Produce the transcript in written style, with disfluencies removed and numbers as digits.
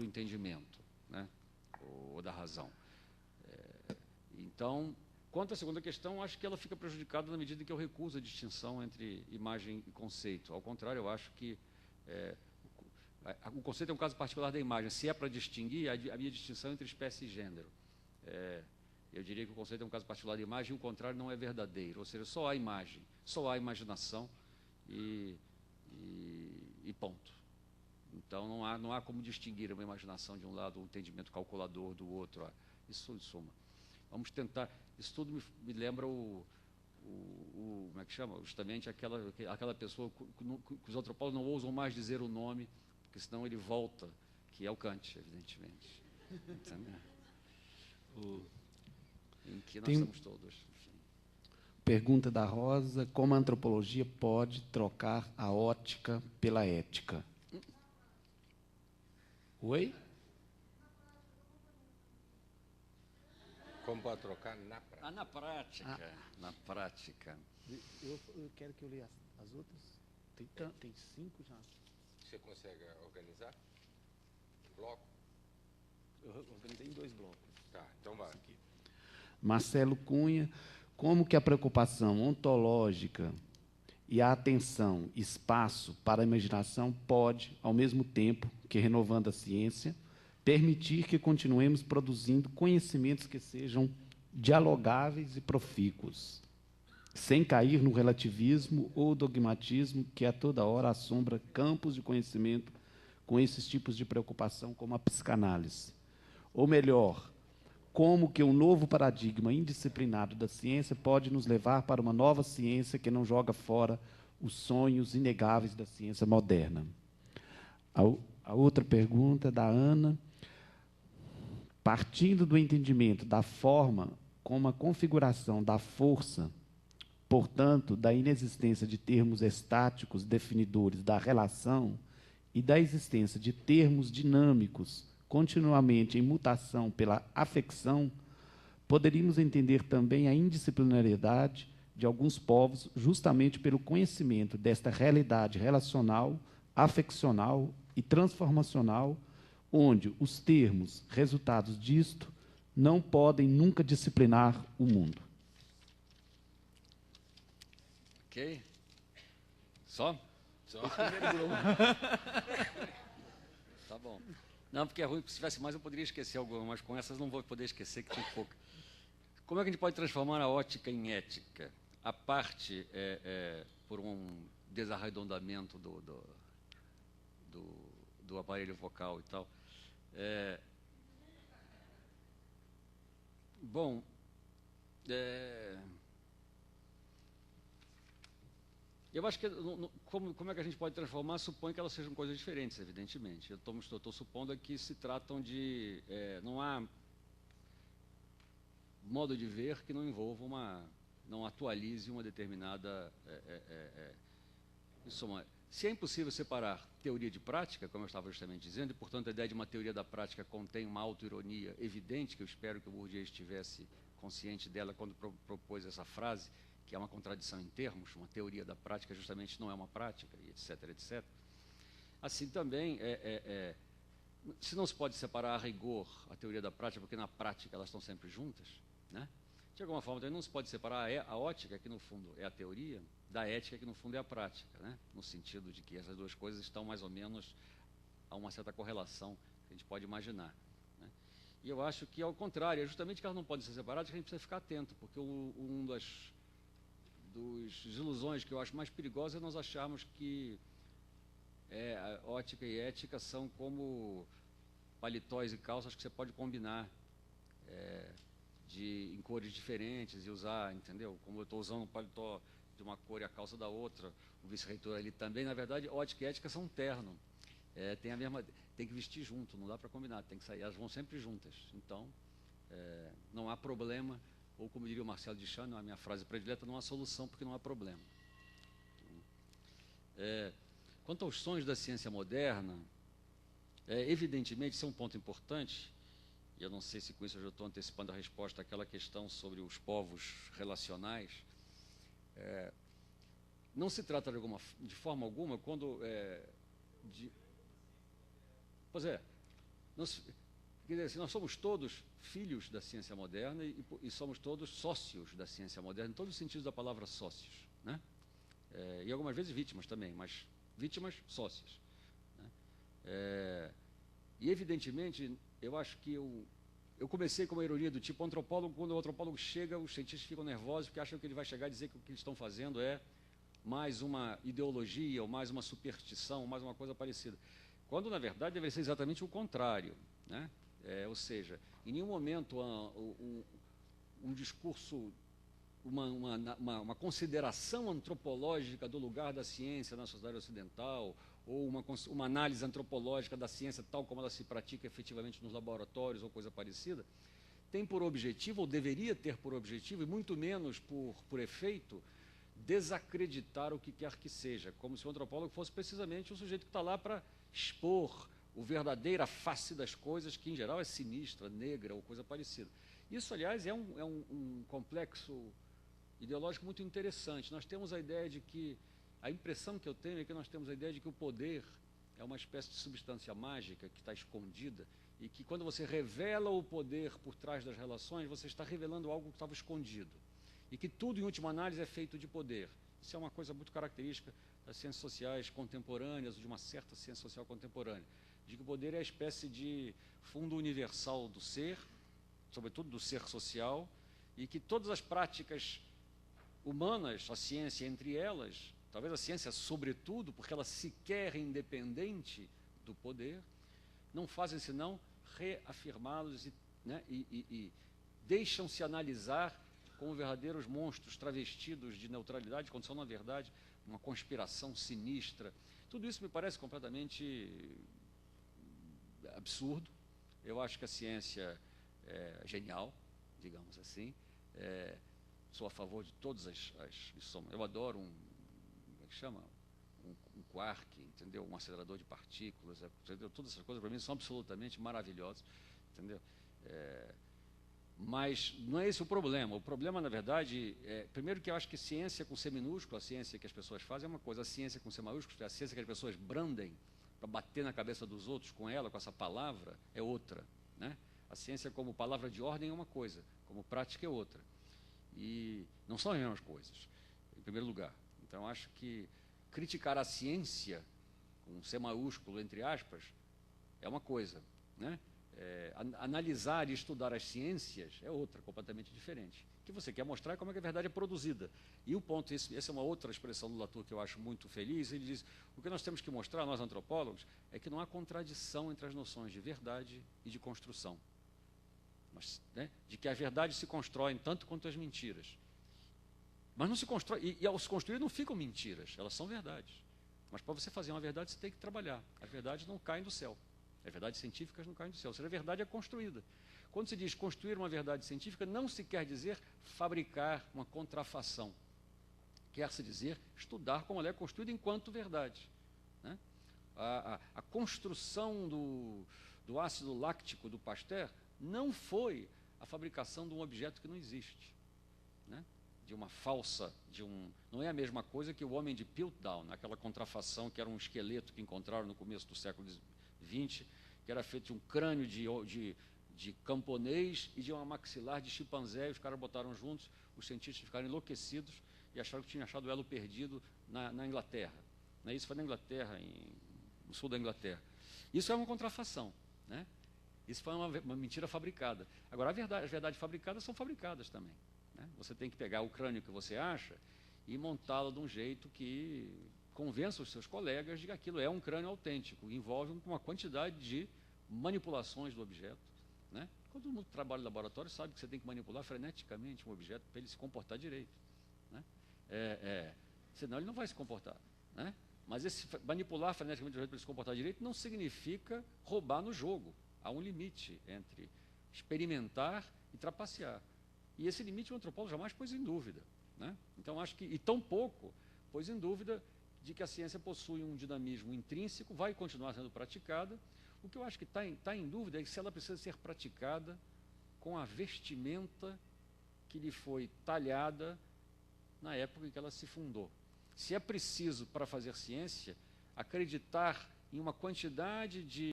do entendimento, né? Ou da razão. Então, quanto à segunda questão, acho que ela fica prejudicada na medida em que eu recuso a distinção entre imagem e conceito. Ao contrário, eu acho que o conceito é um caso particular da imagem. Se é para distinguir, a minha distinção entre espécie e gênero. Eu diria que o conceito é um caso particular da imagem e o contrário não é verdadeiro. Ou seja, só há imagem, só há imaginação e ponto. Então, não há como distinguir uma imaginação de um lado, um entendimento calculador do outro. Isso em suma. Vamos tentar. Isso tudo me lembra como é que chama? Justamente aquela pessoa que os antropólogos não ousam mais dizer o nome, porque senão ele volta, que é o Kant, evidentemente. Entendeu? Em que nós estamos todos. Enfim. Pergunta da Rosa: como a antropologia pode trocar a ótica pela ética? Oi? Como pode trocar na prática? Na prática. Na prática. Eu quero que eu leia as outras. Tem 5 já. Você consegue organizar? Bloco? Eu organizei em 2 blocos. Tá, então vai. Marcelo Cunha: como que a preocupação ontológica e a atenção, espaço para a imaginação pode, ao mesmo tempo que renovando a ciência, permitir que continuemos produzindo conhecimentos que sejam dialogáveis e profícuos, sem cair no relativismo ou dogmatismo que a toda hora assombra campos de conhecimento com esses tipos de preocupação, como a psicanálise? Ou melhor, como que um novo paradigma indisciplinado da ciência pode nos levar para uma nova ciência que não joga fora os sonhos inegáveis da ciência moderna? A outra pergunta é da Ana: partindo do entendimento da forma como a configuração da força, portanto, da inexistência de termos estáticos definidores da relação e da existência de termos dinâmicos continuamente em mutação pela afecção, poderíamos entender também a indisciplinariedade de alguns povos justamente pelo conhecimento desta realidade relacional, afeccional e transformacional, onde os termos resultados disto não podem nunca disciplinar o mundo. Ok? Só? Só. Tá bom. Não, porque é ruim, porque se tivesse mais eu poderia esquecer alguma, mas com essas não vou poder esquecer, que tem pouca. Como é que a gente pode transformar a ótica em ética? A parte, por um desarredondamento do aparelho vocal e tal. Bom, eu acho que, como é que a gente pode transformar, supõe que elas sejam coisas diferentes, evidentemente. Eu estou supondo aqui que se tratam de... não há modo de ver que não envolva não atualize uma determinada... se é impossível separar teoria de prática, como eu estava justamente dizendo, e, portanto, a ideia de uma teoria da prática contém uma auto-ironia evidente, que eu espero que o Bourdieu estivesse consciente dela quando propôs essa frase, que é uma contradição em termos, uma teoria da prática justamente não é uma prática, e etc, etc. Assim também, se não se pode separar a rigor a teoria da prática, porque na prática elas estão sempre juntas, né? De alguma forma também não se pode separar a ótica, que no fundo é a teoria, da ética, que no fundo é a prática, né? No sentido de que essas duas coisas estão mais ou menos a uma certa correlação que a gente pode imaginar, né? E eu acho que, ao contrário, é justamente que elas não podem ser separadas que a gente precisa ficar atento, porque das ilusões que eu acho mais perigosas é nós acharmos que a ótica e ética são como paletóis e calças que você pode combinar em cores diferentes e usar, entendeu? Como eu estou usando um paletó de uma cor e a calça da outra, o vice-reitor ali também. Na verdade, ótica e ética são um terno. Tem que vestir junto, não dá para combinar, tem que sair, elas vão sempre juntas. Então, não há problema, ou como diria o Marcelo Duchamp, a minha frase predileta, não há solução porque não há problema. Quanto aos sonhos da ciência moderna, evidentemente, isso é um ponto importante, e eu não sei se com isso eu já estou antecipando a resposta àquela questão sobre os povos relacionais. Não se trata de forma alguma, pois é, Quer dizer, assim, nós somos todos filhos da ciência moderna e somos todos sócios da ciência moderna, em todos os sentidos da palavra sócios, né? E algumas vezes vítimas também, mas vítimas sócias, né? E, evidentemente, eu acho que eu comecei com uma ironia do tipo antropólogo, quando o antropólogo chega, os cientistas ficam nervosos porque acham que ele vai chegar e dizer que o que eles estão fazendo é mais uma ideologia, ou mais uma superstição, ou mais uma coisa parecida. Quando, na verdade, deveria ser exatamente o contrário, né? Ou seja, em nenhum momento um discurso, uma consideração antropológica do lugar da ciência na sociedade ocidental, ou uma análise antropológica da ciência tal como ela se pratica efetivamente nos laboratórios ou coisa parecida, tem por objetivo, ou deveria ter por objetivo, e muito menos por efeito, desacreditar o que quer que seja, como se o antropólogo fosse precisamente o sujeito que está lá para expor a verdadeira face das coisas, que em geral é sinistra, negra ou coisa parecida. Isso, aliás, é um complexo ideológico muito interessante. Nós temos a ideia de que, a impressão que eu tenho é que nós temos a ideia de que o poder é uma espécie de substância mágica que está escondida e que quando você revela o poder por trás das relações, você está revelando algo que estava escondido. E que tudo, em última análise, é feito de poder. Isso é uma coisa muito característica das ciências sociais contemporâneas, ou de uma certa ciência social contemporânea, de que o poder é a espécie de fundo universal do ser, sobretudo do ser social, e que todas as práticas humanas, a ciência entre elas, talvez a ciência sobretudo, porque ela sequer é independente do poder, não fazem senão reafirmá-los e deixam-se analisar como verdadeiros monstros travestidos de neutralidade, quando são, na verdade, uma conspiração sinistra. Tudo isso me parece completamente absurdo. Eu acho que a ciência é genial, digamos assim. Sou a favor de todas eu adoro como é que chama? Um quark, entendeu? Um acelerador de partículas, entendeu? Todas essas coisas para mim são absolutamente maravilhosas, entendeu? Mas não é esse o problema. O problema, na verdade, primeiro que eu acho que ciência com C minúsculo, a ciência que as pessoas fazem é uma coisa, a ciência com C maiúsculo, a ciência que as pessoas brandem para bater na cabeça dos outros com ela, com essa palavra, é outra, né? A ciência como palavra de ordem é uma coisa, como prática é outra. E não são as mesmas coisas, em primeiro lugar. Então, acho que criticar a ciência, com C maiúsculo, entre aspas, é uma coisa, né? Analisar e estudar as ciências é outra, completamente diferente. O que você quer mostrar é como é que a verdade é produzida. E o ponto, essa é uma outra expressão do Latour que eu acho muito feliz, ele diz, o que nós temos que mostrar, nós antropólogos, é que não há contradição entre as noções de verdade e de construção. Mas, né, de que a verdade se constrói tanto quanto as mentiras. Mas não se constrói, e ao se construir não ficam mentiras, elas são verdades. Mas para você fazer uma verdade, você tem que trabalhar. As verdades não caem do céu. As verdades científicas não caem do céu. Ou seja, a verdade é construída. Quando se diz construir uma verdade científica, não se quer dizer fabricar uma contrafação. Quer-se dizer estudar como ela é construída enquanto verdade, né? A construção do ácido láctico do Pasteur não foi a fabricação de um objeto que não existe, né? De uma falsa, não é a mesma coisa que o homem de Piltdown, aquela contrafação que era um esqueleto que encontraram no começo do século XX, que era feito de um crânio de camponês e de uma maxilar de chimpanzé, e os caras botaram juntos, os cientistas ficaram enlouquecidos e acharam que tinham achado o elo perdido na Inglaterra. Né? Isso foi na Inglaterra, no sul da Inglaterra. Isso é uma contrafação, né? Isso foi uma mentira fabricada. Agora, as verdades fabricadas são fabricadas também, né? Você tem que pegar o crânio que você acha e montá-lo de um jeito que convença os seus colegas de que aquilo é um crânio autêntico, envolve uma quantidade de manipulações do objeto, né? Todo mundo que trabalha em laboratório sabe que você tem que manipular freneticamente um objeto para ele se comportar direito, né? Senão ele não vai se comportar, né? Mas manipular freneticamente o objeto para ele se comportar direito não significa roubar no jogo. Há um limite entre experimentar e trapacear. E esse limite o antropólogo jamais pôs em dúvida, né? Então, acho que, e tão pouco, pôs em dúvida de que a ciência possui um dinamismo intrínseco, vai continuar sendo praticada. O que eu acho que está em dúvida é se ela precisa ser praticada com a vestimenta que lhe foi talhada na época em que ela se fundou. Se é preciso, para fazer ciência, acreditar em uma quantidade de